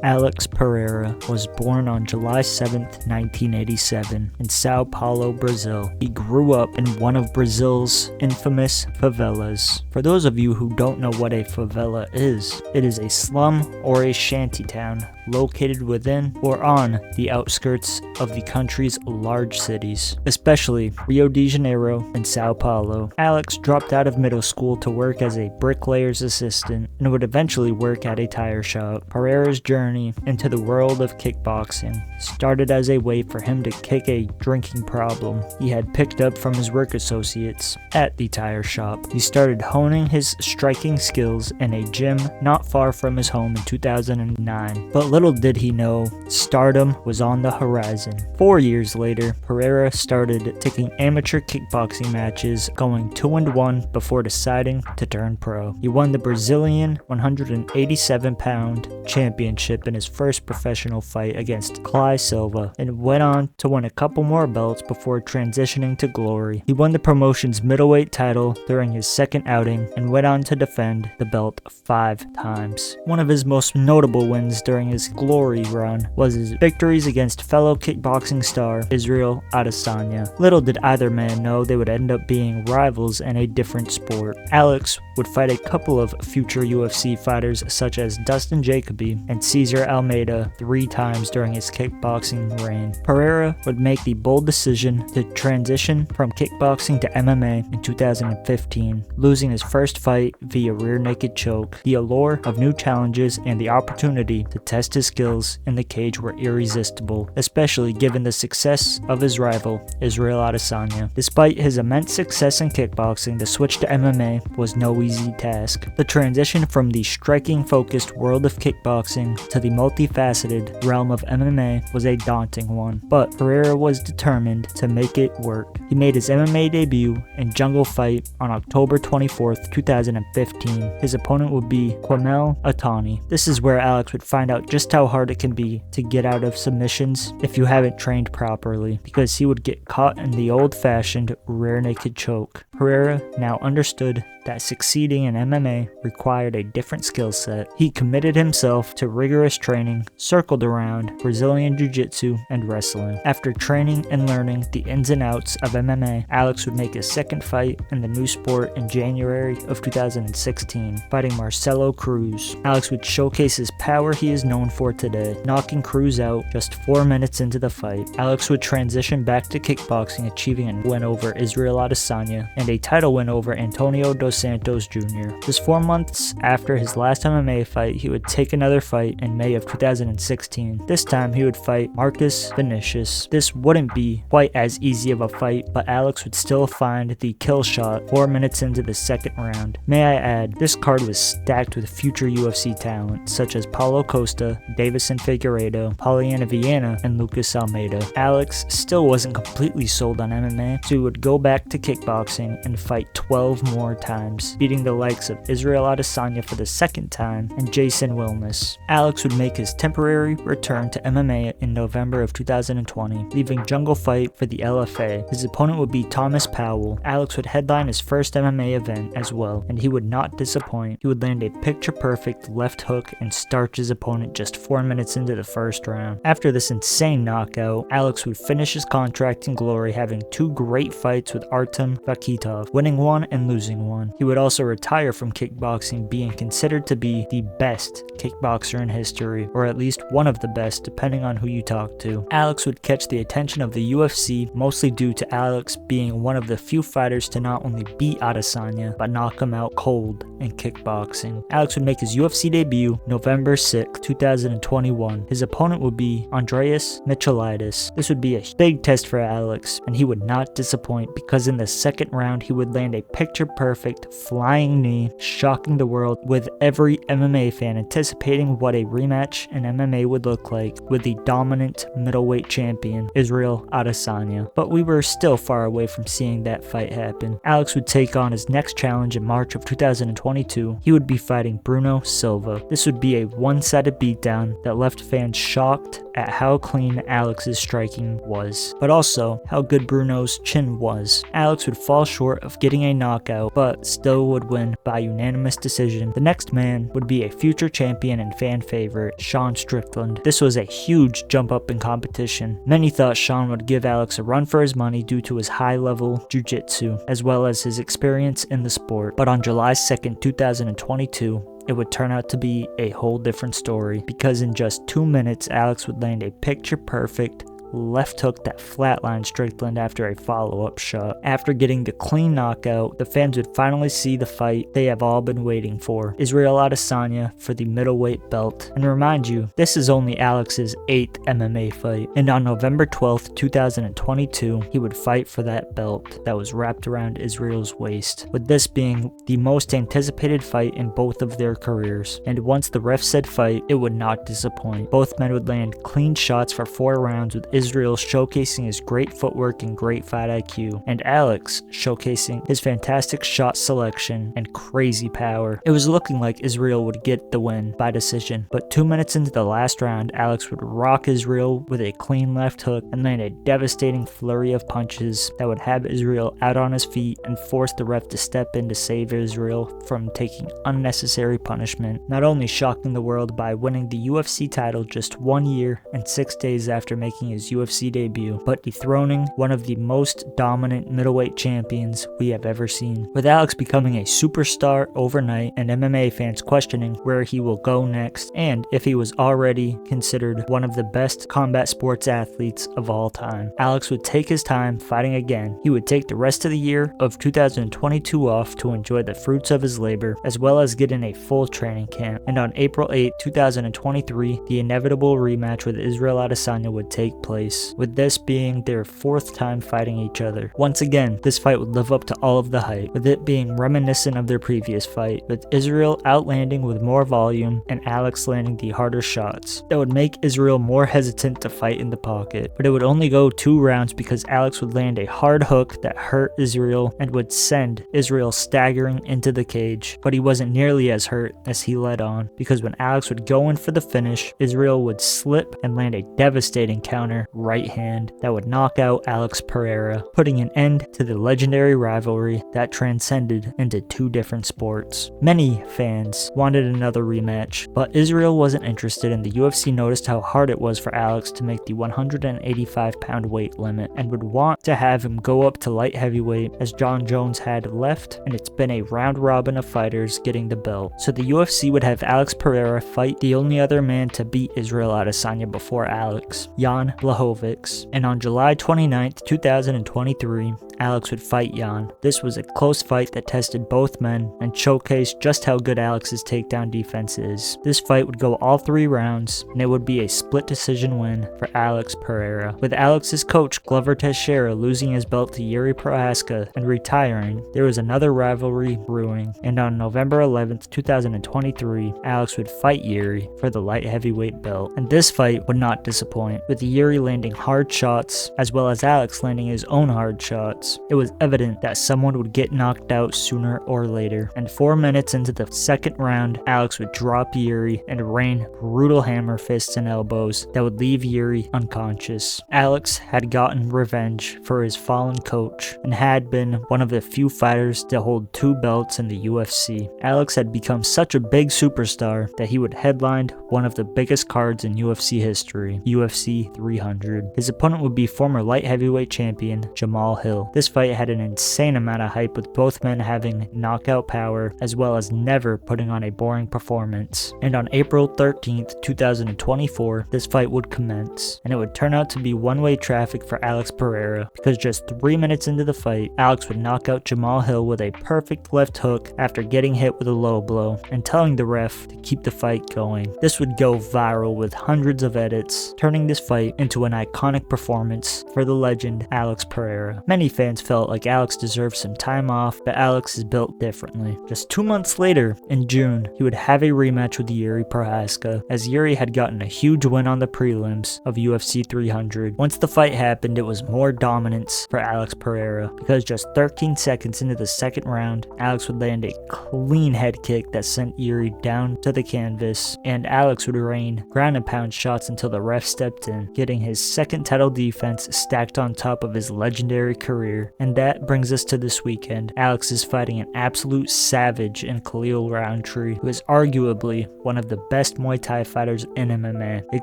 Alex Pereira was born on July 7, 1987, in Sao Paulo, Brazil. He grew up in one of Brazil's infamous favelas. For those of you who don't know what a favela is, it is a slum or a shantytown located within or on the outskirts of the country's large cities, especially Rio de Janeiro and Sao Paulo. Alex dropped out of middle school to work as a bricklayer's assistant and would eventually work at a tire shop. Pereira's journey into the world of kickboxing started as a way for him to kick a drinking problem he had picked up from his work associates at the tire shop. He started honing his striking skills in a gym not far from his home in 2009, but little did he know, stardom was on the horizon. 4 years later, Pereira started taking amateur kickboxing matches, going 2-1 before deciding to turn pro. He won the Brazilian 187-pound championship in his first professional fight against Khalil Silva, and went on to win a couple more belts before transitioning to Glory. He won the promotion's middleweight title during his second outing and went on to defend the belt 5 times. One of his most notable wins during his Glory run was his victories against fellow kickboxing star Israel Adesanya. Little did either man know they would end up being rivals in a different sport. Alex would fight a couple of future UFC fighters such as Dustin Jacoby and Cesar Almeida 3 times during his kickboxing reign. Pereira would make the bold decision to transition from kickboxing to MMA in 2015, losing his first fight via rear naked choke. The allure of new challenges and the opportunity to test his skills in the cage were irresistible, especially given the success of his rival, Israel Adesanya. Despite his immense success in kickboxing, the switch to MMA was no easy task. The transition from the striking-focused world of kickboxing to the multifaceted realm of MMA was a daunting one, but Pereira was determined to make it work. He made his MMA debut in Jungle Fight on October 24, 2015. His opponent would be Khalil Rountree. This is where Alex would find out just how hard it can be to get out of submissions if you haven't trained properly, because he would get caught in the old-fashioned rear naked choke. Pereira now understood that succeeding in MMA required a different skill set. He committed himself to rigorous training circled around Brazilian Jiu-Jitsu and wrestling. After training and learning the ins and outs of MMA, Alex would make his second fight in the new sport in January of 2016, fighting Marcelo Cruz. Alex would showcase his power he is known for today, knocking Cruz out just 4 minutes into the fight. Alex would transition back to kickboxing, achieving a win over Israel Adesanya and a title win over Antonio Dos Santos Jr. Just 4 months after his last MMA fight, he would take another fight in May of 2016. This time, he would fight Marcus Vinicius. This wouldn't be quite as easy of a fight, but Alex would still find the kill shot 4 minutes into the second round. May I add, this card was stacked with future UFC talent, such as Paulo Costa, Davison Figueiredo, Poatan Pereira, and Lucas Almeida. Alex still wasn't completely sold on MMA, so he would go back to kickboxing and fight 12 more times, beating the likes of Israel Adesanya for the second time and Jason Wilness. Alex would make his temporary return to MMA in November of 2020, leaving Jungle Fight for the LFA. His opponent would be Thomas Powell. Alex would headline his first MMA event as well, and he would not disappoint. He would land a picture-perfect left hook and starch his opponent just 4 minutes into the first round. After this insane knockout, Alex would finish his contract in Glory, having 2 great fights with Artem Vakitov, winning one and losing one. He would also retire from kickboxing, being considered to be the best kickboxer in history, or at least one of the best depending on who you talk to. Alex would catch the attention of the UFC mostly due to Alex being one of the few fighters to not only beat Adesanya, but knock him out cold in kickboxing. Alex would make his UFC debut November 6, 2021. His opponent would be Andreas Michailidis. This would be a big test for Alex, and he would not disappoint, because in the second round he would land a picture-perfect flying knee, shocking the world, with every MMA fan anticipating what a rematch in MMA would look like with the dominant middleweight champion, Israel Adesanya. But we were still far away from seeing that fight happen. Alex would take on his next challenge in March of 2022. He would be fighting Bruno Silva. This would be a one-sided beatdown that left fans shocked at how clean Alex's striking was, but also how good Bruno's chin was. Alex would fall short of getting a knockout, but still would win by unanimous decision. The next man would be a future champion and fan favorite, Sean Strickland. This was a huge jump up in competition. Many thought Sean would give Alex a run for his money due to his high-level jiu-jitsu, as well as his experience in the sport. But on July 2nd, 2022, it would turn out to be a whole different story, because in just 2 minutes, Alex would land a picture-perfect left hook that flatlined Strickland after a follow-up shot. After getting the clean knockout, the fans would finally see the fight they have all been waiting for, Israel Adesanya for the middleweight belt. And remind you, this is only Alex's 8th MMA fight, and on November 12th, 2022, he would fight for that belt that was wrapped around Israel's waist, with this being the most anticipated fight in both of their careers. And once the ref said fight, it would not disappoint. Both men would land clean shots for 4 rounds, with Israel showcasing his great footwork and great fight IQ, and Alex showcasing his fantastic shot selection and crazy power. It was looking like Israel would get the win by decision, but 2 minutes into the last round, Alex would rock Israel with a clean left hook and land a devastating flurry of punches that would have Israel out on his feet and force the ref to step in to save Israel from taking unnecessary punishment, not only shocking the world by winning the UFC title just 1 year and 6 days after making his UFC debut, but dethroning one of the most dominant middleweight champions we have ever seen. With Alex becoming a superstar overnight and MMA fans questioning where he will go next and if he was already considered one of the best combat sports athletes of all time, Alex would take his time fighting again. He would take the rest of the year of 2022 off to enjoy the fruits of his labor, as well as get in a full training camp. And on April 8, 2023, the inevitable rematch with Israel Adesanya would take place, with this being their 4th time fighting each other. Once again, this fight would live up to all of the hype, with it being reminiscent of their previous fight, with Israel outlanding with more volume and Alex landing the harder shots. That would make Israel more hesitant to fight in the pocket, but it would only go 2 rounds because Alex would land a hard hook that hurt Israel and would send Israel staggering into the cage, but he wasn't nearly as hurt as he led on, because when Alex would go in for the finish, Israel would slip and land a devastating counter right hand that would knock out Alex Pereira, putting an end to the legendary rivalry that transcended into 2 different sports. Many fans wanted another rematch, but Israel wasn't interested, and the UFC noticed how hard it was for Alex to make the 185-pound weight limit and would want to have him go up to light heavyweight, as John Jones had left, and it's been a round robin of fighters getting the belt. So the UFC would have Alex Pereira fight the only other man to beat Israel Adesanya before Alex, Jan Blachowicz. And on July 29th, 2023, Alex would fight Jan. This was a close fight that tested both men and showcased just how good Alex's takedown defense is. This fight would go all 3 rounds, and it would be a split decision win for Alex Pereira. With Alex's coach Glover Teixeira losing his belt to Yuri Prohaska and retiring, there was another rivalry brewing, and on November 11th, 2023, Alex would fight Yuri for the light heavyweight belt. And this fight would not disappoint, with Yuri landing hard shots as well as Alex landing his own hard shots. It was evident that someone would get knocked out sooner or later, and 4 minutes into the 2nd round, Alex would drop Yuri and rain brutal hammer fists and elbows that would leave Yuri unconscious. Alex had gotten revenge for his fallen coach and had been one of the few fighters to hold 2 belts in the UFC. Alex had become such a big superstar that he would headline one of the biggest cards in UFC history, UFC 300. His opponent would be former light heavyweight champion Jamal Hill. This fight had an insane amount of hype, with both men having knockout power as well as never putting on a boring performance. And on April 13th, 2024, this fight would commence, and it would turn out to be one-way traffic for Alex Pereira, because just 3 minutes into the fight, Alex would knock out Jamal Hill with a perfect left hook after getting hit with a low blow and telling the ref to keep the fight going. This would go viral with hundreds of edits, turning this fight into an iconic performance for the legend Alex Pereira. Many fans felt like Alex deserved some time off, but Alex is built differently. Just 2 months later, in June, he would have a rematch with Yuri Prohaska, as Yuri had gotten a huge win on the prelims of UFC 300. Once the fight happened, it was more dominance for Alex Pereira, because just 13 seconds into the second round, Alex would land a clean head kick that sent Yuri down to the canvas, and Alex would rain ground and pound shots until the ref stepped in, getting his second title defense stacked on top of his legendary career. And that brings us to this weekend. Alex is fighting an absolute savage in Khalil Rountree, who is arguably one of the best Muay Thai fighters in MMA. It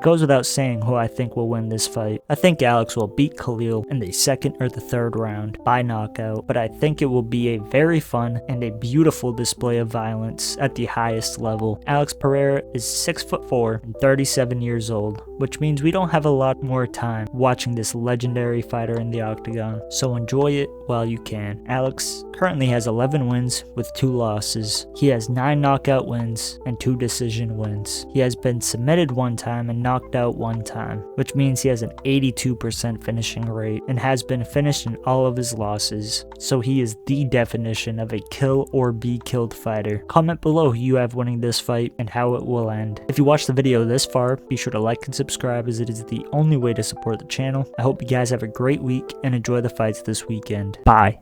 goes without saying who I think will win this fight. I think Alex will beat Khalil in the second or the third round by knockout, but I think it will be a very fun and a beautiful display of violence at the highest level. Alex Pereira is 6'4" and 37 years old, which means we don't have a lot more time watching this legendary fighter in the octagon, so enjoy it while you can. Alex currently has 11 wins with 2 losses. He has 9 knockout wins and 2 decision wins. He has been submitted 1 time and knocked out 1 time, which means he has an 82% finishing rate and has been finished in all of his losses, so he is the definition of a kill or be killed fighter. Comment below who you have winning this fight and how it will end. If you watched the video this far, be sure to like and subscribe, as it is the only way to support the channel. I hope you guys have a great week and enjoy the fights this weekend. Bye.